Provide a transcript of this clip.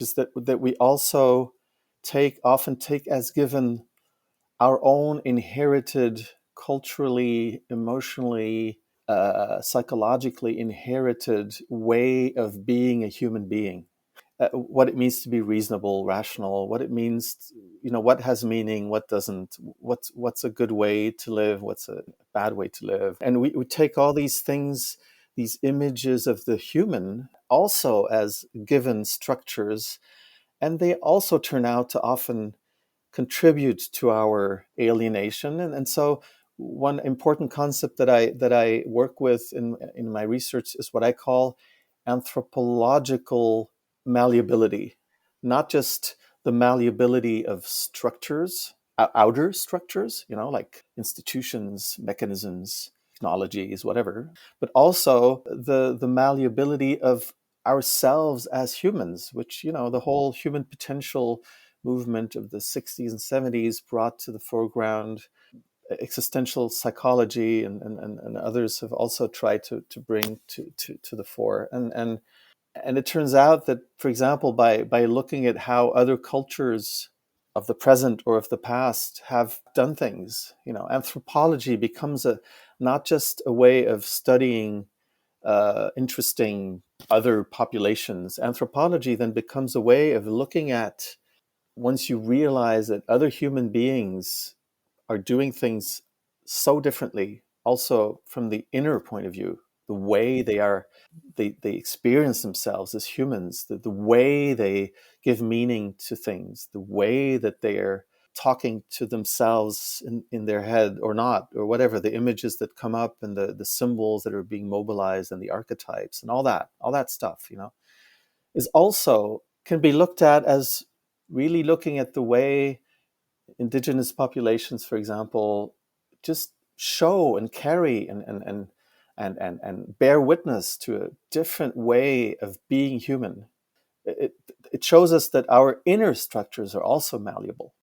is that we also often take as given our own inherited, culturally, emotionally, psychologically inherited way of being a human being. What it means to be reasonable, rational, what it means, what has meaning, what doesn't, what's a good way to live, what's a bad way to live. And we take all these things, these images of the human, also as given structures, and they also turn out to often contribute to our alienation. And so one important concept that I work with in my research is what I call anthropological malleability, not just the malleability of structures, outer structures, like institutions, mechanisms, technologies, whatever, but also the malleability of ourselves as humans, which, the whole human potential movement of the 60s and 70s brought to the foreground. Existential psychology and others have also tried to bring to the fore. And it turns out that, for example, by looking at how other cultures of the present or of the past have done things, anthropology becomes not just a way of studying interesting other populations. Anthropology then becomes a way of looking at, once you realize that other human beings are doing things so differently, also from the inner point of view, the way they experience themselves as humans, the way they give meaning to things, the way that they are talking to themselves in their head or not, or whatever, the images that come up and the symbols that are being mobilized and the archetypes and all that stuff, is also can be looked at as really looking at the way indigenous populations, for example, just show and carry and bear witness to a different way of being human. It shows us that our inner structures are also malleable.